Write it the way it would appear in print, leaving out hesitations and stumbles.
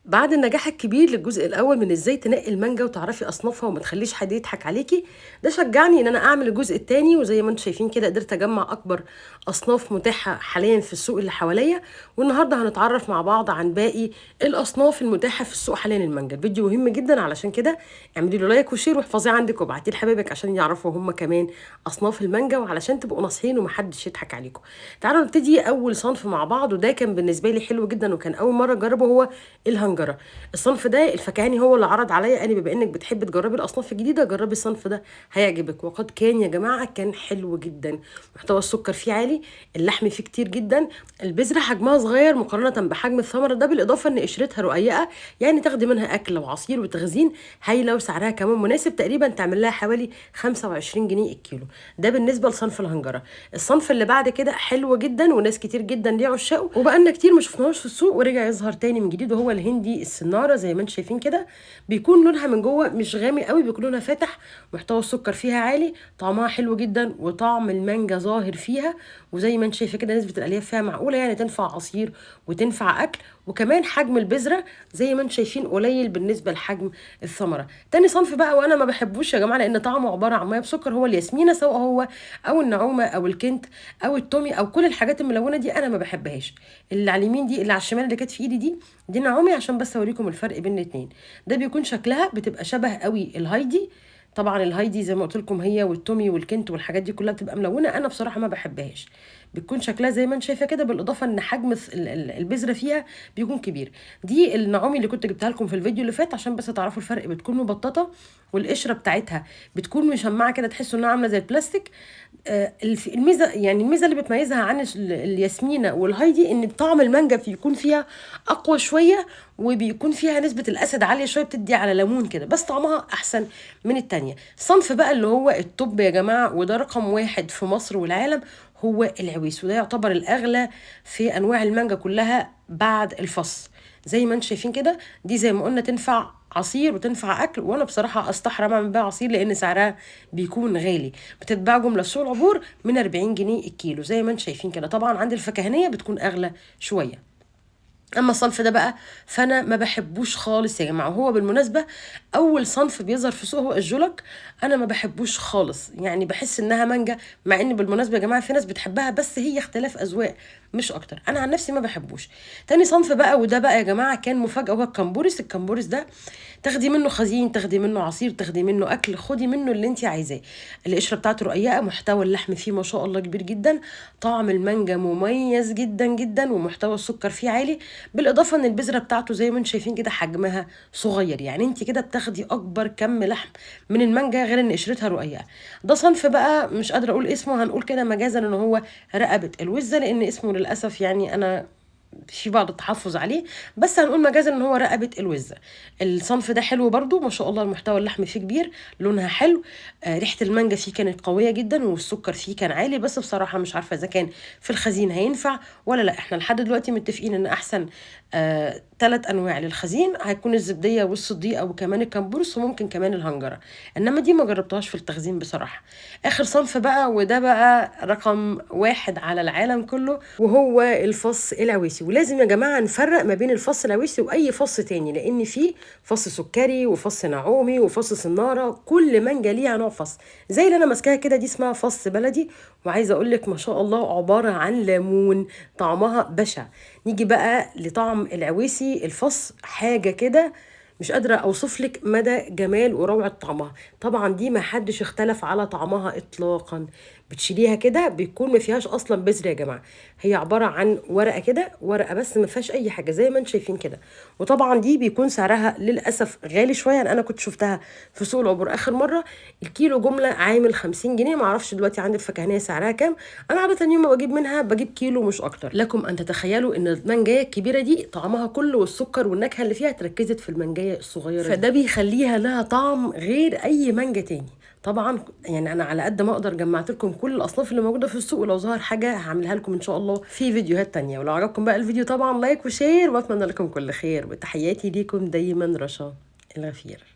بعد النجاح الكبير للجزء الاول من ازاي تنقي المانجا وتعرفي اصنافها وما تخليش حد يضحك عليكي، ده شجعني ان انا اعمل الجزء الثاني. وزي ما انتم شايفين كده قدرت اجمع اكبر اصناف متاحه حاليا في السوق اللي حواليا. والنهارده هنتعرف مع بعض عن باقي الاصناف المتاحه في السوق حاليا المانجا. الفيديو مهم جدا، علشان كده اعملي له لايك وشير واحفظيه عندك وابعتيه لحبايبك عشان يعرفوا هم كمان اصناف المانجا، وعلشان تبقوا ناصحين ومحدش يضحك عليكم. تعالوا نبتدي اول صنف مع بعض، وده كان بالنسبه لي حلو جدا وكان اول مره اجربه، هو الهنجره. الصنف ده الفكهاني هو اللي عرض عليا، قال لي بما انك بتحبي تجربي الاصناف الجديده جربي الصنف ده هيعجبك. وقد كان يا جماعه، كان حلو جدا. محتوى السكر فيه عالي، اللحم فيه كتير جدا، البذره حجمها صغير مقارنه بحجم الثمره، ده بالاضافه ان قشرتها رقيقه، يعني تاخدي منها اكل وعصير وتخزين هايله، وسعرها كمان مناسب، تقريبا تعمل لها حوالي 25 جنيه الكيلو. ده بالنسبه لصنف الهنجره. الصنف اللي بعد كده حلو جدا وناس كتير جدا ليه عشاقه، وبقالنا كتير ما شفناهوش في السوق ورجع يظهر تاني من جديد، وهو الهندي السناره. زي ما انتم شايفين كده بيكون لونها من جوه مش غامق قوي، بيكون لونها فاتح، محتوى السكر فيها عالي، طعمها حلو جدا، وطعم المانجا ظاهر فيها. وزي ما انت شايفه كده نسبه الالياف فيها معقوله، يعني تنفع عصير وتنفع اكل. وكمان حجم البذره زي ما انتم شايفين قليل بالنسبه لحجم الثمره. تاني صنف بقى وانا ما بحبوش يا جماعه، لان طعمه عباره عن ميه بسكر، هو الياسمينه، سواء هو او النعومه او الكنت او التومي او كل الحاجات الملونه دي انا ما بحبهاش. اللي على اليمين دي، اللي على الشمال اللي كانت في ايدي دي نعومي، عشان بس اوريكم الفرق بين الاثنين. ده بيكون شكلها بتبقى شبه قوي الهايدي. طبعا الهايدي زي ما قلت لكم هي والتومي والكنت والحاجات دي كلها بتبقى ملونه، انا بصراحه ما بحبهاش. بتكون شكلها زي ما انت شايفه كده، بالاضافه ان حجم البذره فيها بيكون كبير. دي النعومي اللي كنت جبتها لكم في الفيديو اللي فات عشان بس تعرفوا الفرق. بتكون مبططه والقشره بتاعتها بتكون مشمعه كده، تحسوا انها عامله زي البلاستيك. الميزه، يعني الميزه اللي بتميزها عن الياسمينه والهايدي، ان طعم المانجا بيكون فيها اقوى شويه، وبيكون فيها نسبه الاسد عاليه شويه، بتدي على ليمون كده، بس طعمها احسن من التانية. الصنف بقى اللي هو التوب يا جماعه، وده رقم واحد في مصر والعالم، هو العويس. وده يعتبر الاغلى في انواع المانجا كلها بعد الفص. زي ما انتم شايفين كده، دي زي ما قلنا تنفع عصير وتنفع اكل، وانا بصراحه استحرم اعمل بيها عصير لان سعرها بيكون غالي. بتتباع جمله في سوق العبور من 40 جنيه الكيلو زي ما انتم شايفين كده. طبعا عند الفكهانيه بتكون اغلى شويه. اما الصنف ده بقى فانا ما بحبوش خالص يا جماعه. وهو بالمناسبه اول صنف بيظهر في سوق هو الجولك. انا ما بحبوش خالص، يعني بحس انها مانجا، مع ان بالمناسبه يا جماعه في ناس بتحبها، بس هي اختلاف اذواق مش اكتر. انا عن نفسي ما بحبوش. تاني صنف بقى، وده بقى يا جماعه كان مفاجاه، هو الكمبورس. الكمبورس ده تاخدي منه خزين، تاخدي منه عصير، تاخدي منه اكل، خدي منه اللي انت عايزاه. القشره بتاعته رقيقه، محتوى اللحم فيه ما شاء الله كبير جدا، طعم المانجا مميز جدا جدا، ومحتوى السكر فيه عالي. بالاضافه ان البذره بتاعته زي ما انتم شايفين كده حجمها صغير، يعني انت كده بتاخدي اكبر كم لحم من المانجا، غير ان قشرتها رقيقه. ده صنف بقى مش قادره اقول اسمه، هنقول كده مجازا ان هو رقبه الوزه، لان اسمه للاسف يعني انا في بعض التحفظ عليه، بس هنقول مجازا ان هو رقبه الوزه. الصنف ده حلو برضو ما شاء الله، المحتوى اللحم فيه كبير، لونها حلو. ريحه المانجا فيه كانت قويه جدا، والسكر فيه كان عالي، بس بصراحه مش عارفه اذا كان في الخزين هينفع ولا لا. احنا لحد دلوقتي متفقين ان احسن 3 انواع للخزين هيكون الزبديه والصديقه وكمان الكمبورس وممكن كمان الهنجره، انما دي ما جربتهاش في التخزين بصراحه. اخر صنف بقى، وده بقى رقم واحد على العالم كله، وهو الفص العويسي. ولازم يا جماعه نفرق ما بين الفص العويسي واي فص تاني، لان في فص سكري وفص نعومي وفص صناره، كل مانجا ليها نوع فص. زي اللي انا ماسكاها كده دي اسمها فص بلدي، وعايزه اقول لك ما شاء الله عباره عن ليمون، طعمها بشع. نيجي بقى لطعم العويسي، الفص حاجه كده مش قادرة أوصف لك مدى جمال وروعة طعمها. طبعا دي ما حدش اختلف على طعمها إطلاقا. بتشيليها كده بيكون ما فيهاش أصلا بذر يا جماعة، هي عبارة عن ورقة كده، ورقة بس ما فيهاش أي حاجة زي ما انتم شايفين كده. وطبعا دي بيكون سعرها للأسف غالي شوية، يعني أنا كنت شفتها في سوق العبور آخر مرة الكيلو جملة عامل 50 جنيه، معرفش دلوقتي عند الفكهانية سعرها كام. أنا عادة يوم ما بجيب منها بجيب كيلو مش أكتر. لكم أن تتخيلوا إن المانجاية الكبيرة دي طعمها كله والسكر والنكهة اللي فيها تركزت في المانجاية الصغيرة دي، فده بيخليها لها طعم غير أي مانجا تاني. طبعا يعني انا على قد ما اقدر جمعت لكم كل الاصناف اللي موجوده في السوق، ولو ظهر حاجه هعملها لكم ان شاء الله في فيديوهات تانية. ولو عجبكم بقى الفيديو طبعا لايك وشير، واتمنى لكم كل خير، وتحياتي ليكم دايما رشا الغفير.